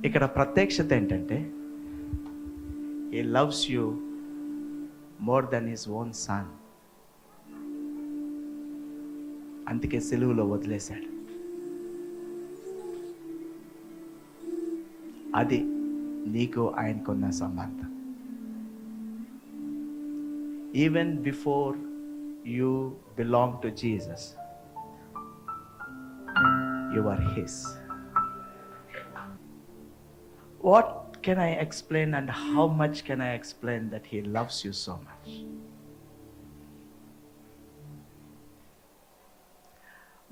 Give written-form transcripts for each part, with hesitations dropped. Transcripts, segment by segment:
ఇక్కడ ప్రత్యక్షత ఏంటంటే he loves you more than his own son. అందుకే సిలువలో వదిలేశాడు. అది నీకు ఆయనకున్న సంబంధం. Even before you belong to Jesus, you are his. What can I explain and how much can I explain that he loves you so much?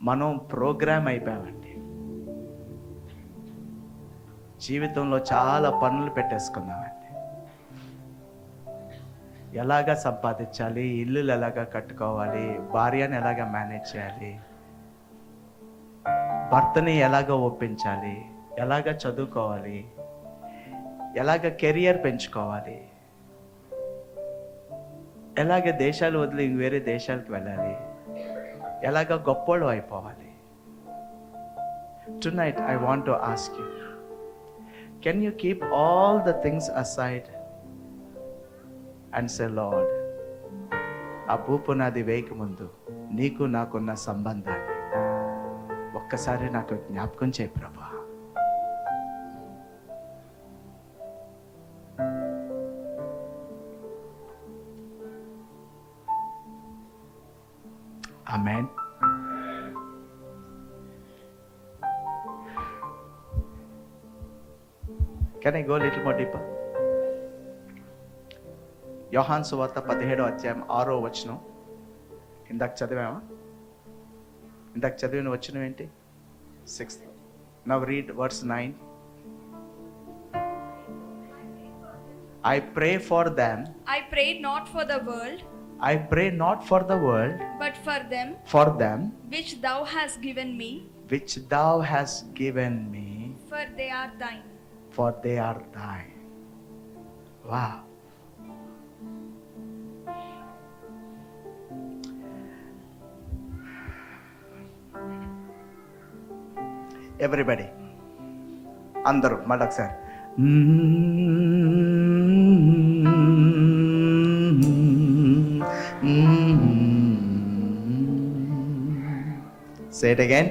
మనం programme అయిపోయామండి. జీవితంలో చాలా పనులు పెట్టేసుకున్నామండి. ఎలాగా సంపాదించాలి, ఇల్లులు ఎలాగా కట్టుకోవాలి, భార్యను ఎలాగా మేనేజ్ చేయాలి, భర్తని ఎలాగా ఒప్పించాలి, ఎలాగా చదువుకోవాలి, ఎలాగ కెరియర్ పెంచుకోవాలి, ఎలాగ దేశాలు వదిలి వేరే దేశాలకు వెళ్ళాలి, ఎలాగ గొప్పోళ్ళు అయిపోవాలి. Tonight I want to ask you, can you keep all the things aside and say, Lord, ఆ భూపునాది వేయక ముందు నీకు నాకున్న సంబంధాన్ని ఒక్కసారి నాకు జ్ఞాపకం చేయి ప్రభా. Amen. Can I go a little more deeper? యోహాను సువార్త 17వ అధ్యాయం 6వ వచనం. ఇందాక చదివామా? ఇందాక చదివిన వచనం ఏంటి? 6th. Now read verse 9. I pray for them. I pray not for the world, I pray not for the world, but for them which thou hast given me, for they are thine. For they are thine. Wow. Everybody, అందరూ మళ్ళీ ఒకసారి. Say it again.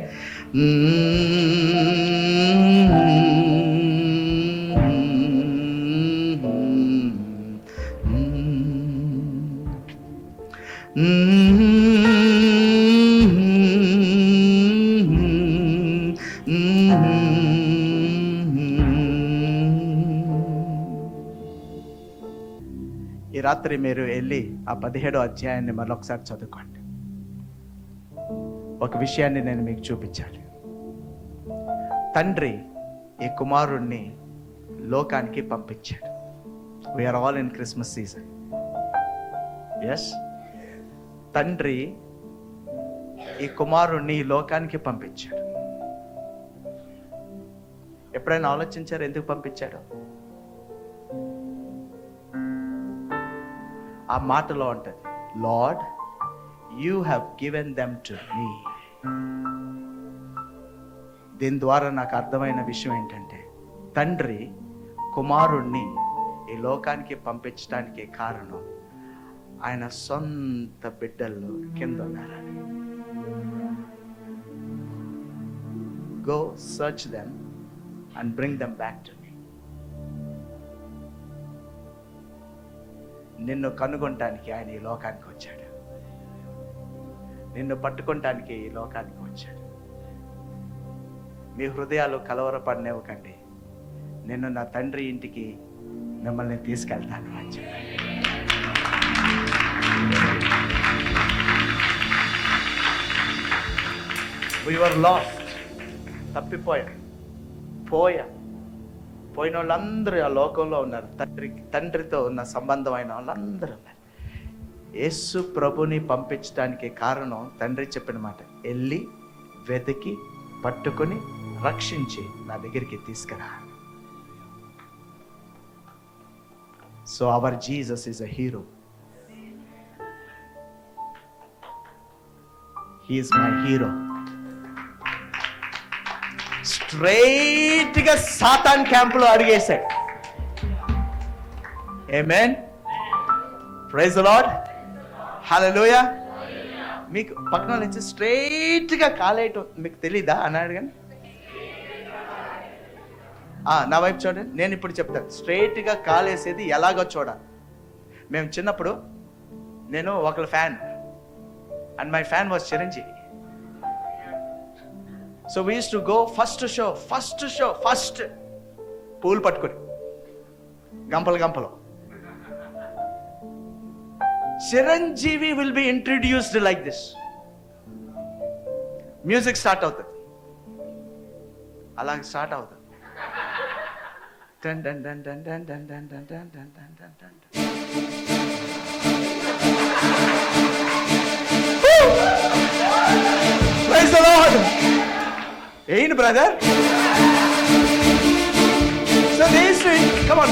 ఈ రాత్రి మీరు వెళ్ళి ఆ 17వ అధ్యాయాన్ని మరొకసారి చదువుకోండి. ఒక విషయాన్ని నేను మీకు చూపించాలి. తండ్రి ఈ కుమారుణ్ణి లోకానికి పంపించాడు. We are all in Christmas season. Yes, తండ్రి ఈ కుమారుణ్ణి ఈ లోకానికి పంపించాడు. ఎప్పుడైనా ఆలోచించారు ఎందుకు పంపించాడు? ఆ మాటలో ఉంటుంది, Lord you have given them to me. దీని ద్వారా నాకు అర్థమైన విషయం ఏంటంటే, తండ్రి కుమారుణ్ణి ఈ లోకానికి పంపించడానికి కారణం ఆయన సొంత బిడ్డల్లో కింద ఉన్నారని. Go search them and bring them back to me. నిన్ను కనుగొనటానికి ఆయన ఈ లోకానికి వచ్చాడు. నిన్ను పట్టుకోవటానికి ఈ లోకానికి వచ్చాడు. మీ హృదయాలు కలవరపడనివ్వకండి, నేను నా తండ్రి ఇంటికి మిమ్మల్ని తీసుకెళ్తాను అని చెప్పాడు. We were lost. పోయిన వాళ్ళందరూ ఆ లోకంలో ఉన్నారు. తండ్రితో ఉన్న సంబంధం అయిన వాళ్ళందరూ ఉన్నారు. యేసు ప్రభుని పంపించడానికి కారణం తండ్రి చెప్పిన మాట, వెళ్ళి వెతికి పట్టుకొని రక్షించి నా దగ్గరికి తీసుకురా. So our Jesus is a hero. He is my hero. Straight గా సాతాన్ క్యాంపులో అడిగేశాడు. Amen. Praise the Lord. Hallelujah. మీకు పక్కన నుంచి స్ట్రైట్ గా కాలేయటం మీకు తెలీదా అన్నాడు. కానీ నా వైపు చూడండి, నేను ఇప్పుడు చెప్తాను. స్ట్రైట్ గా కాలేసేది ఎలాగో చూడాలి. మేము చిన్నప్పుడు నేను ఒకళ్ళ fan, and my fan was Chiranjeevi. So we use to go first పూలు పట్టుకొని గంపలు. Chiranjeevi will be introduced like this. Music start అవుతుంది, అలాగే స్టార్ట్ అవుతుంది. Dun, dun, dun, dun, dun, dun, dun, dun, dun, dun, dun, dun, dun. Praise the Lord. Ain't brother? So they used to come on.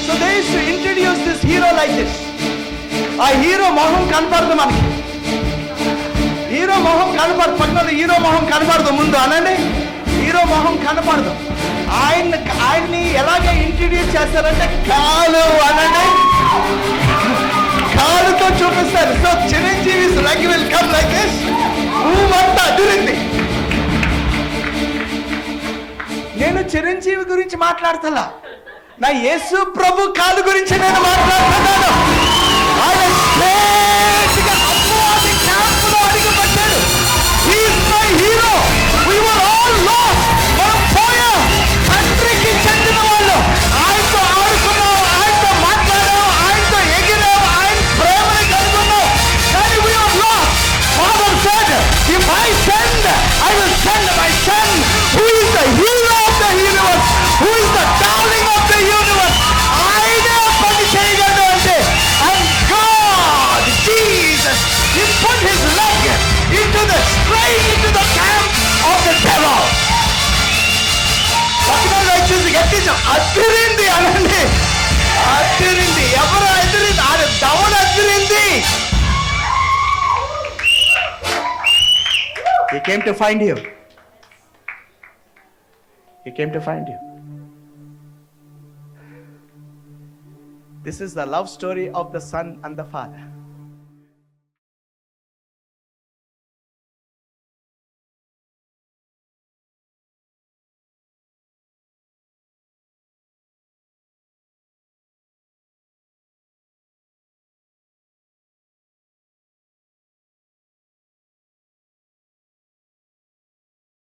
So they used to introduce this hero like this. ఆ hero మొహం కనపడదు మనకి. Hero మొహం కనపడదు. పక్కన hero మొహం కనపడదు. ముందు అనండి, హీరో మొహం కనపడదు. ఆయన్ని ఎలాగే ఇంట్రడ్యూస్ చేస్తారంటే కాలు అనండి, కాలుతో చూపిస్తారు. So Chiranjeevi like will come like this. ఊమంతా అదిరింది. నేను చిరంజీవి గురించి మాట్లాడతలా, నా యేసు ప్రభు కాలు గురించి నేను మాట్లాడుతున్నాను. ఆయన స్ట్రైట్‌గా అపవాది క్యాంపులో అడుగుపెట్టాడు. He is my hero. We were all lost. మనం పోయాం. తండ్రికి చెందిన వాళ్ళు. ఆయనతో ఆడుకున్నాం, ఆయనతో మాట్లాడాం, ఆయనతో ఎగిరాం, ఆయన ప్రేమని కలుగున్నాం. కానీ we are lost. Father said, if I send, I will send my son, who is the hero of the universe, who is the darling of the universe. ఆయనే పని చేయగలడు అంటే, and God, Jesus, he put his leg straight into the camp of the devil. పక్కన చూసి గట్టించాం, అదిరింది అనండి, అదిరింది. ఎవరు అదిరింది? అది దవడ అదిరింది. He came to find you. He came to find you. This is the love story of the Son and the Father.